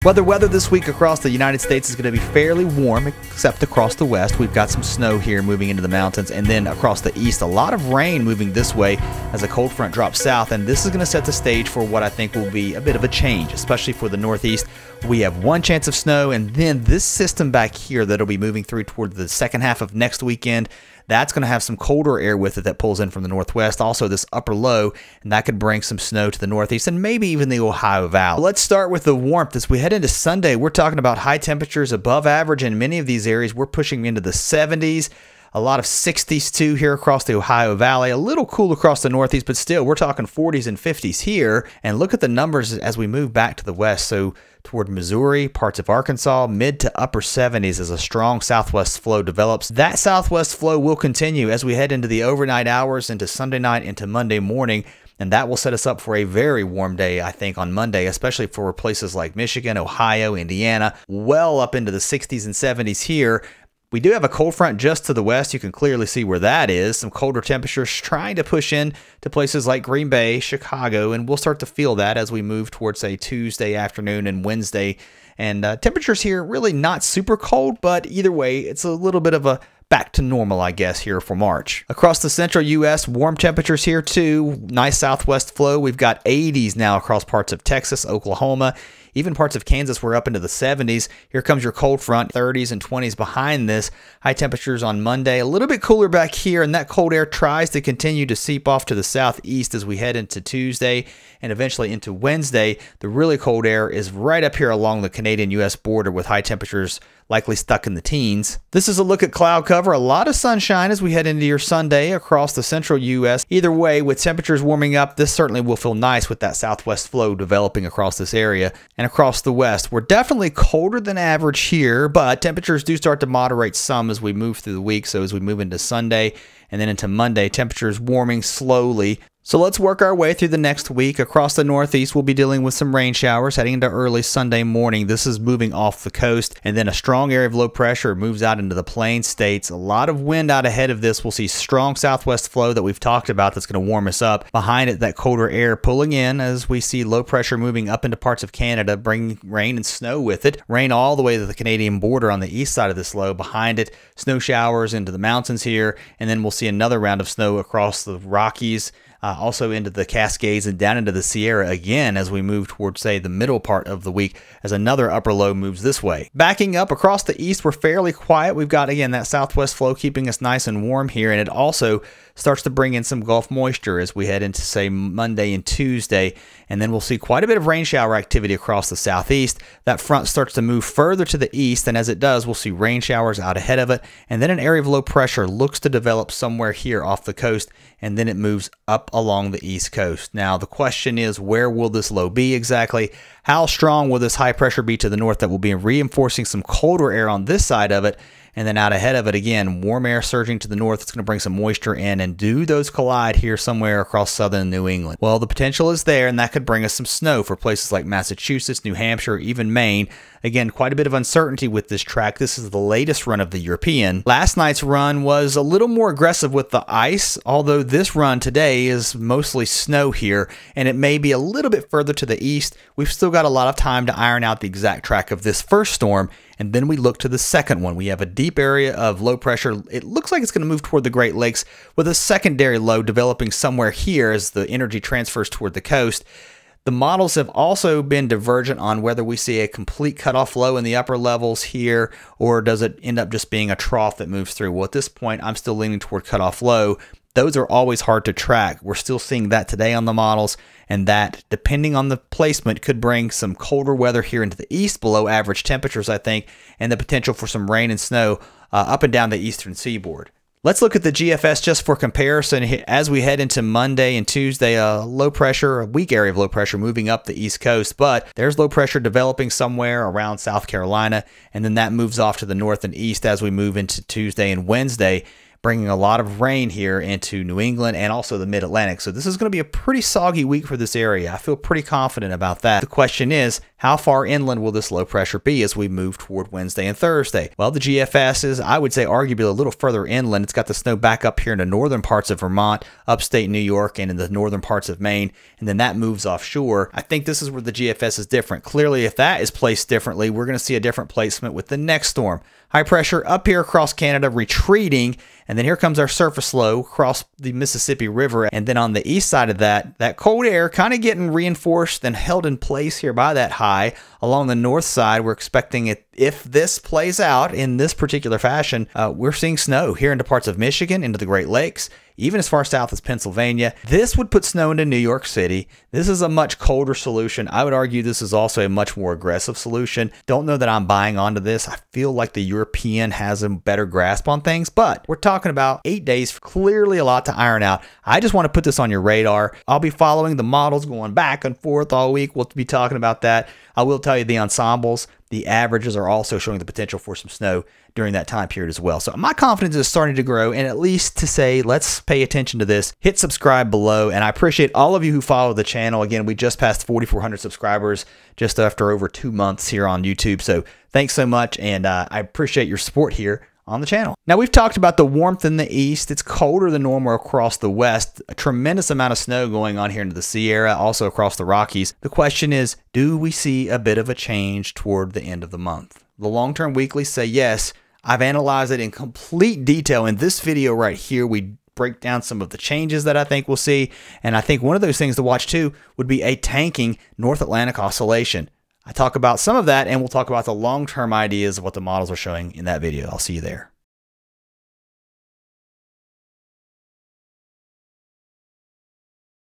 Weather this week across the United States is going to be fairly warm, except across the west. We've got some snow here moving into the mountains, and then across the east, a lot of rain moving this way as a cold front drops south, and this is going to set the stage for what I think will be a bit of a change, especially for the northeast. We have one chance of snow, and then this system back here that'll be moving through toward the second half of next weekend. That's going to have some colder air with it that pulls in from the northwest. Also, this upper low, and that could bring some snow to the northeast and maybe even the Ohio Valley. Let's start with the warmth. As we head into Sunday, we're talking about high temperatures above average in many of these areas. We're pushing into the 70s. A lot of 60s too here across the Ohio Valley. A little cool across the northeast, but still, we're talking 40s and 50s here. And look at the numbers as we move back to the west. So toward Missouri, parts of Arkansas, mid to upper 70s as a strong southwest flow develops. That southwest flow will continue as we head into the overnight hours, into Sunday night, into Monday morning. And that will set us up for a very warm day, I think, on Monday, especially for places like Michigan, Ohio, Indiana, well up into the 60s and 70s here. We do have a cold front just to the west. You can clearly see where that is. Some colder temperatures trying to push in to places like Green Bay, Chicago, and we'll start to feel that as we move towards, say, Tuesday afternoon and Wednesday. And temperatures here really not super cold, but either way, it's a little bit of a back to normal, I guess, here for March. Across the central U.S., warm temperatures here too. Nice southwest flow. We've got 80s now across parts of Texas, Oklahoma. Even parts of Kansas were up into the 70s. Here comes your cold front, 30s and 20s behind this. High temperatures on Monday. A little bit cooler back here, and that cold air tries to continue to seep off to the southeast as we head into Tuesday and eventually into Wednesday. The really cold air is right up here along the Canadian-U.S. border with high temperatures likely stuck in the teens. This is a look at cloud cover. A lot of sunshine as we head into your Sunday across the central U.S. Either way, with temperatures warming up, this certainly will feel nice with that southwest flow developing across this area. And across the west, we're definitely colder than average here, but temperatures do start to moderate some as we move through the week. So as we move into Sunday and then into Monday, temperatures warming slowly. So let's work our way through the next week. Across the northeast, we'll be dealing with some rain showers heading into early Sunday morning. This is moving off the coast, and then a strong area of low pressure moves out into the plain states. A lot of wind out ahead of this. We'll see strong southwest flow that we've talked about that's going to warm us up. Behind it, that colder air pulling in as we see low pressure moving up into parts of Canada, bringing rain and snow with it. Rain all the way to the Canadian border on the east side of this low. Behind it, snow showers into the mountains here, and then we'll see another round of snow across the Rockies, also into the Cascades and down into the Sierra again as we move towards, say, the middle part of the week as another upper low moves this way. Backing up across the east, we're fairly quiet. We've got, again, that southwest flow keeping us nice and warm here, and it also starts to bring in some Gulf moisture as we head into, say, Monday and Tuesday, and then we'll see quite a bit of rain shower activity across the southeast. That front starts to move further to the east, and as it does, we'll see rain showers out ahead of it, and then an area of low pressure looks to develop somewhere here off the coast, and then it moves up along the east coast. Now, the question is, where will this low be exactly? How strong will this high pressure be to the north that will be reinforcing some colder air on this side of it? And then out ahead of it, again, warm air surging to the north. It's going to bring some moisture in, and do those collide here somewhere across southern New England? Well, the potential is there, and that could bring us some snow for places like Massachusetts, New Hampshire, even Maine. Again, quite a bit of uncertainty with this track. This is the latest run of the European. Last night's run was a little more aggressive with the ice, although this run today is mostly snow here, and it may be a little bit further to the east. We've still got a lot of time to iron out the exact track of this first storm, and then we look to the second one. We have a deep area of low pressure. It looks like it's going to move toward the Great Lakes with a secondary low developing somewhere here as the energy transfers toward the coast. The models have also been divergent on whether we see a complete cutoff low in the upper levels here, or does it end up just being a trough that moves through? Well, at this point, I'm still leaning toward cutoff low. Those are always hard to track. We're still seeing that today on the models, and that, depending on the placement, could bring some colder weather here into the east below average temperatures, I think, and the potential for some rain and snow up and down the eastern seaboard. Let's look at the GFS just for comparison. As we head into Monday and Tuesday, a weak area of low pressure moving up the east coast, but there's low pressure developing somewhere around South Carolina, and then that moves off to the north and east as we move into Tuesday and Wednesday, bringing a lot of rain here into New England and also the mid-Atlantic. So this is going to be a pretty soggy week for this area. I feel pretty confident about that. The question is, How far inland will this low pressure be as we move toward Wednesday and Thursday? Well, the GFS is, I would say, arguably a little further inland. It's got the snow back up here in the northern parts of Vermont, upstate New York, and in the northern parts of Maine, and then that moves offshore. I think this is where the GFS is different. Clearly, if that is placed differently, we're going to see a different placement with the next storm. High pressure up here across Canada, retreating, and then here comes our surface low across the Mississippi River. And then on the east side of that cold air kind of getting reinforced and held in place here by that high. Along the north side, we're expecting it, if this plays out in this particular fashion, we're seeing snow here into parts of Michigan, into the Great Lakes, even as far south as Pennsylvania. This would put snow into New York City. This is a much colder solution. I would argue this is also a much more aggressive solution. Don't know that I'm buying onto this. I feel like the European has a better grasp on things, but we're talking about 8 days, clearly a lot to iron out. I just want to put this on your radar. I'll be following the models going back and forth all week. We'll be talking about that. I will tell you the ensembles, the averages are also showing the potential for some snow during that time period as well. So my confidence is starting to grow, and at least to say, let's pay attention to this. Hit subscribe below, and I appreciate all of you who follow the channel. Again, we just passed 4,400 subscribers just after over 2 months here on YouTube. So thanks so much, and I appreciate your support here on the channel. Now, we've talked about the warmth in the east. It's colder than normal across the west. A tremendous amount of snow going on here into the Sierra, also across the Rockies. The question is, do we see a bit of a change toward the end of the month? The long-term weeklies say yes. I've analyzed it in complete detail in this video right here. We break down some of the changes that I think we'll see. And I think one of those things to watch too would be a tanking North Atlantic oscillation. I talk about some of that, and we'll talk about the long-term ideas of what the models are showing in that video. I'll see you there.